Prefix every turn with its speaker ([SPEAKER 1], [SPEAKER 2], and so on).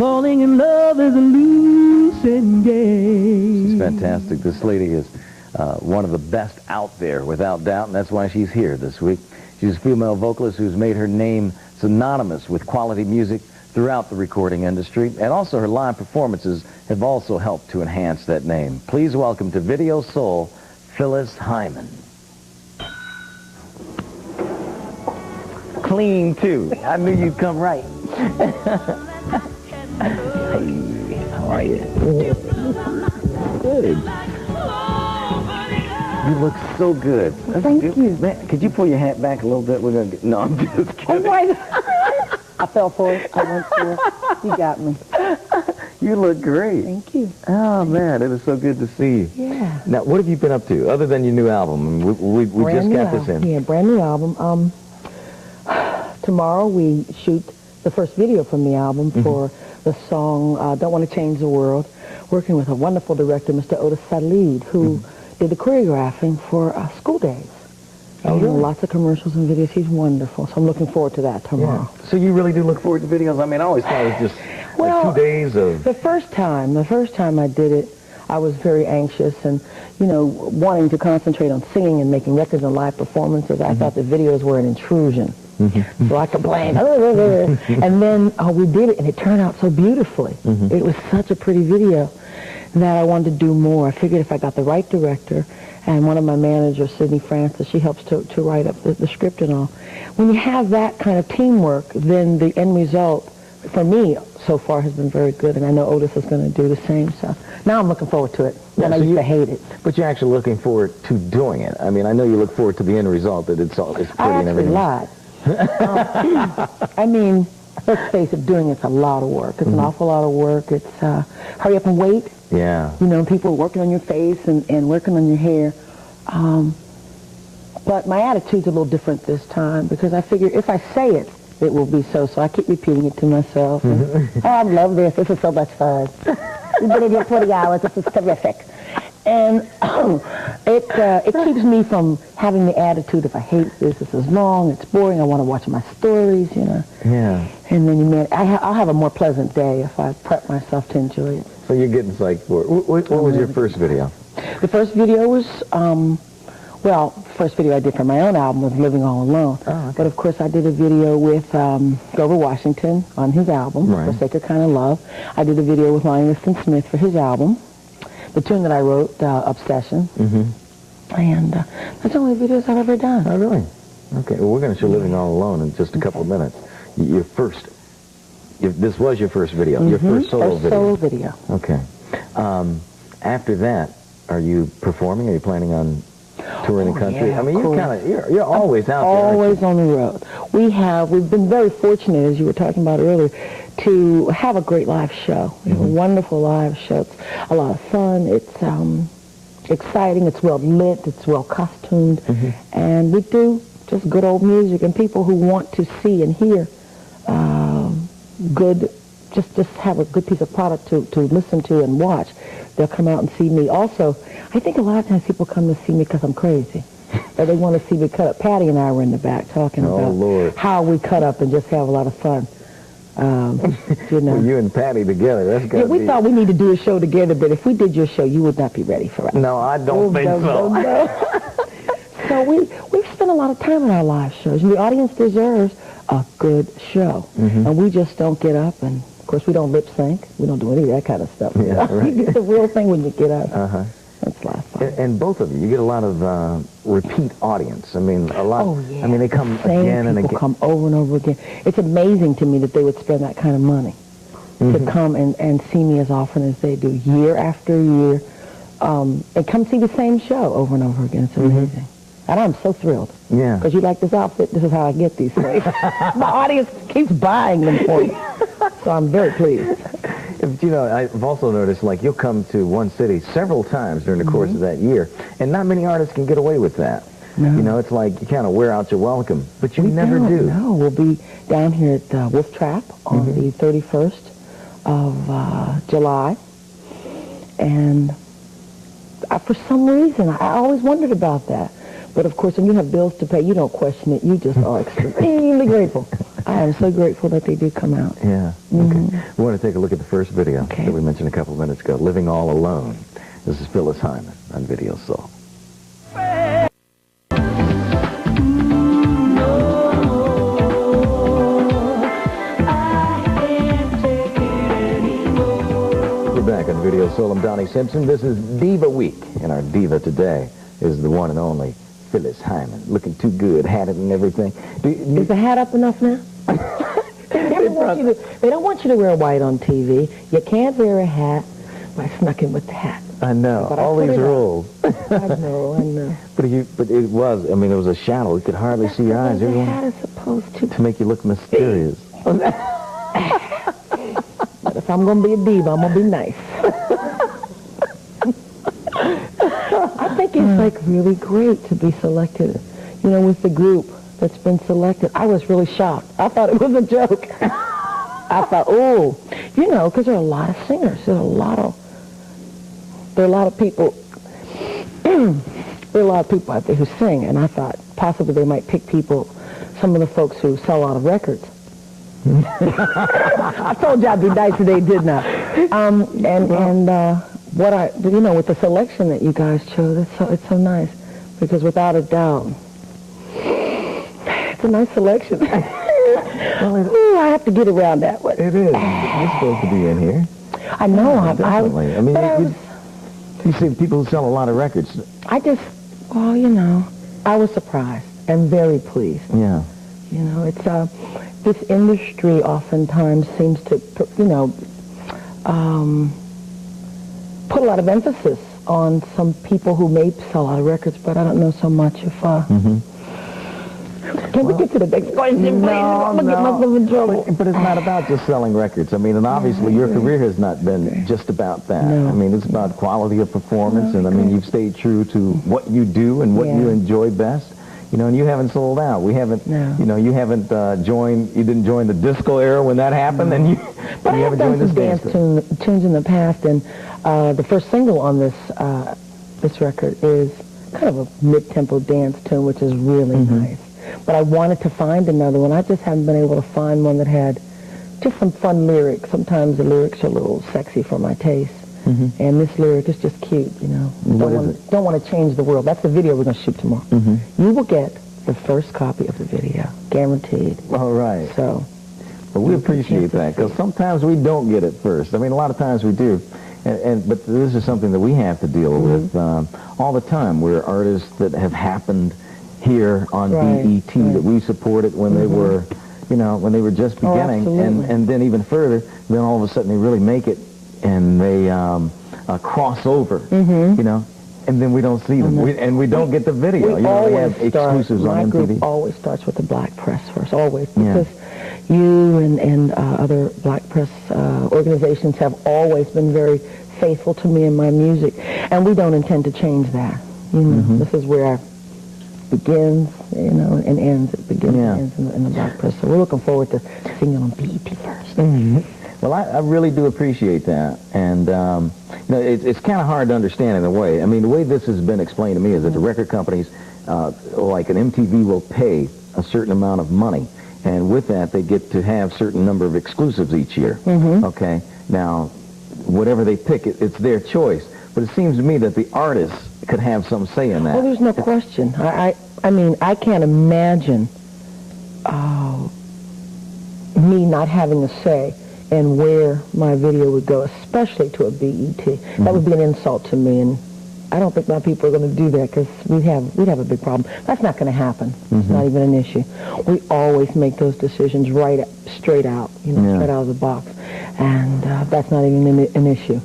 [SPEAKER 1] falling in love is a losing game.
[SPEAKER 2] She's fantastic. This lady is one of the best out there, without doubt, and that's why she's here this week. She's a female vocalist who's made her name synonymous with quality music throughout the recording industry, and also her live performances have also helped to enhance that name. Please welcome to Video Soul, Phyllis Hyman. Clean, too. I knew you'd come right. Hey, how are you? Good. You look so good.
[SPEAKER 3] Thank you.
[SPEAKER 2] Man, could you pull your hat back a little bit? We're gonna get... No, I'm just kidding.
[SPEAKER 3] Oh, my. I fell for it. I went for it. You got me.
[SPEAKER 2] You look great.
[SPEAKER 3] Thank you.
[SPEAKER 2] Oh, man, it is so good to see you.
[SPEAKER 3] Yeah.
[SPEAKER 2] Now, what have you been up to, other than your new album? We just got this in.
[SPEAKER 3] Yeah, brand new album. Tomorrow we shoot the first video from the album for the song Don't Want to Change the World, working with a wonderful director, Mr. Otis Salid, who did the choreographing for School Days.
[SPEAKER 2] Oh, really?
[SPEAKER 3] Lots of commercials and videos. He's wonderful, so I'm looking forward to that tomorrow.
[SPEAKER 2] Yeah. So you really do look forward to videos? I mean, I always thought it was just like 2 days of...
[SPEAKER 3] The first time I did it, I was very anxious and, you know, wanting to concentrate on singing and making records and live performances. I thought the videos were an intrusion. So I complained. And then we did it, and it turned out so beautifully. It was such a pretty video that I wanted to do more. I figured if I got the right director, and one of my managers, Sydney Francis, she helps to write up the script and all. When you have that kind of teamwork, then the end result, for me, so far has been very good, and I know Otis is going to do the same. So now I'm looking forward to it.
[SPEAKER 2] Yeah,
[SPEAKER 3] and I used to hate it.
[SPEAKER 2] But you're actually looking forward to doing it. I mean, I know you look forward to the end result, that it's pretty and everything.
[SPEAKER 3] I actually lied. I mean, let's face it, doing it's a lot of work. It's an awful lot of work. It's hurry up and wait.
[SPEAKER 2] Yeah.
[SPEAKER 3] You know, people working on your face and working on your hair. But my attitude's a little different this time because I figure if I say it, it will be so. So I keep repeating it to myself. And, oh, I love this. This is so much fun. We've been in here 20 hours. This is terrific. And it keeps me from having the attitude, if I hate this is long, it's boring, I want to watch my stories, you know.
[SPEAKER 2] Yeah.
[SPEAKER 3] And then I'll have a more pleasant day if I prep myself to enjoy it.
[SPEAKER 2] So you're getting psyched for it. What was your first video?
[SPEAKER 3] The first video was, first video I did for my own album was Living All Alone.
[SPEAKER 2] Oh, okay.
[SPEAKER 3] But of course I did a video with Grover Washington on his album,
[SPEAKER 2] right.
[SPEAKER 3] For Sacred Kind of Love. I did a video with Lonnie Liston Smith for his album. The tune that I wrote, Obsession. And that's the only videos I've ever done.
[SPEAKER 2] Oh, really? Okay, well, we're going to show Living All Alone in just a couple of minutes. This was your first video, your first solo video.
[SPEAKER 3] Solo video.
[SPEAKER 2] Okay. After that, are you performing? Are you planning on touring the country?
[SPEAKER 3] Yeah,
[SPEAKER 2] I mean, you're always out there.
[SPEAKER 3] Always on the road. We've been very fortunate, as you were talking about earlier, to have a great live show. A wonderful live show. It's a lot of fun. It's exciting. It's well lit. It's well costumed, and we do just good old music. And people who want to see and hear good, just have a good piece of product to listen to and watch, they'll come out and see me. Also, I think a lot of times people come to see me because I'm crazy. Or they want to see me cut up. Patty and I were in the back talking about how we cut up and just have a lot of fun. You know.
[SPEAKER 2] Well, you and Patty together, that's got to be...
[SPEAKER 3] We thought we need to do a show together, but if we did your show, you would not be ready for us.
[SPEAKER 2] No, I don't think so.
[SPEAKER 3] No. So we've spent a lot of time in our live shows, and the audience deserves a good show. And we just don't get up, and of course we don't lip sync. We don't do any of that kind of stuff.
[SPEAKER 2] Yeah, right.
[SPEAKER 3] It's a real thing when you get up. That's a lot of fun.
[SPEAKER 2] And both of you get a lot of repeat audience. I mean, a lot.
[SPEAKER 3] Oh, yeah.
[SPEAKER 2] I mean, they come again and again.
[SPEAKER 3] People come over and over again. It's amazing to me that they would spend that kind of money to come and see me as often as they do, year after year. And come see the same show over and over again. It's amazing. And I'm so thrilled.
[SPEAKER 2] Yeah.
[SPEAKER 3] Because you like this outfit, this is how I get these things. My audience keeps buying them for me. So I'm very pleased.
[SPEAKER 2] You know, I've also noticed, like, you'll come to one city several times during the course of that year, and not many artists can get away with that. No. You know, it's like you kind of wear out your welcome, but you never do.
[SPEAKER 3] No, we'll be down here at Wolf Trap on the 31st of July, and for some reason, I always wondered about that. But of course, when you have bills to pay, you don't question it. You just are extremely grateful. I am so grateful that they do come out.
[SPEAKER 2] Yeah. Okay. We want to take a look at the first video
[SPEAKER 3] Okay.
[SPEAKER 2] that we mentioned a couple of minutes ago, Living All Alone. This is Phyllis Hyman on Video Soul. We're back on Video Soul. I'm Donnie Simpson. This is Diva Week, and our diva today is the one and only Phyllis Hyman. Looking too good, hat it and everything.
[SPEAKER 3] Is the hat up enough now? They don't want you to wear white on TV. You can't wear a hat. I snuck in with the hat.
[SPEAKER 2] I know,
[SPEAKER 3] But
[SPEAKER 2] all these rules.
[SPEAKER 3] I know.
[SPEAKER 2] But it was, I mean, it was a shadow. You could hardly see your eyes.
[SPEAKER 3] The
[SPEAKER 2] Everyone,
[SPEAKER 3] hat is supposed
[SPEAKER 2] to make you look mysterious.
[SPEAKER 3] But if I'm going to be a diva, I'm going to be nice. I think it's like really great to be selected, you know, with the group that's been selected. I was really shocked. I thought it was a joke. I thought, oh, you know, because there are a lot of singers. There are a lot of people. There are a lot of people out there who sing, and I thought possibly they might pick some of the folks who sell a lot of records. I told you I'd be nice today, didn't I? With the selection that you guys chose, it's so nice, because without a doubt, it's a nice selection. Well, I have to get around that one.
[SPEAKER 2] It is. You're supposed to be in here.
[SPEAKER 3] I know.
[SPEAKER 2] Definitely. I mean, you see people who sell a lot of records.
[SPEAKER 3] I was surprised and very pleased.
[SPEAKER 2] Yeah.
[SPEAKER 3] You know, it's this industry oftentimes seems to, put a lot of emphasis on some people who may sell a lot of records, but I don't know so much if. Can we get to the next question, please? I'm gonna get myself in trouble.
[SPEAKER 2] But it's not about just selling records. I mean, and obviously your career has not been just about that.
[SPEAKER 3] No.
[SPEAKER 2] I mean, it's about quality of performance, and I mean, you've stayed true to what you do and what you enjoy best. You know, and you haven't sold out. We haven't, you haven't you didn't join the disco era when that happened, and you haven't joined this dance
[SPEAKER 3] tunes in the past, and the first single on this record is kind of a mid-tempo dance tune, which is really nice. But I wanted to find another one. I just haven't been able to find one that had just some fun lyrics. Sometimes the lyrics are a little sexy for my taste. And this lyric is just cute, you know. Don't want to change the world. That's the video we're going to shoot tomorrow. You will get the first copy of the video, guaranteed.
[SPEAKER 2] All right.
[SPEAKER 3] So,
[SPEAKER 2] but we appreciate that, because sometimes we don't get it first. I mean, a lot of times we do. But this is something that we have to deal with all the time. We're artists that have happened here on BET that we supported when they were, when they were just beginning, and then even further, then all of a sudden they really make it, and they cross over, and then we don't see them, and we don't get the video. We have exclusives on MTV.
[SPEAKER 3] My group always starts with the black press first, always, because you and other black press organizations have always been very faithful to me and my music, and we don't intend to change that. This is where begins, and ends. It begins and ends in the black press. So we're looking forward to seeing it on BET first.
[SPEAKER 2] Well, I really do appreciate that, and it's kind of hard to understand in a way. I mean, the way this has been explained to me is that the record companies, like an MTV, will pay a certain amount of money, and with that they get to have a certain number of exclusives each year. Okay, now whatever they pick, it's their choice. But it seems to me that the artists could have some say in that.
[SPEAKER 3] Well, there's no question. I mean, I can't imagine me not having a say in where my video would go, especially to a BET. That would be an insult to me, and I don't think my people are going to do that, because we'd have a big problem. That's not going to happen. It's not even an issue. We always make those decisions straight out, straight out of the box, and that's not even an issue.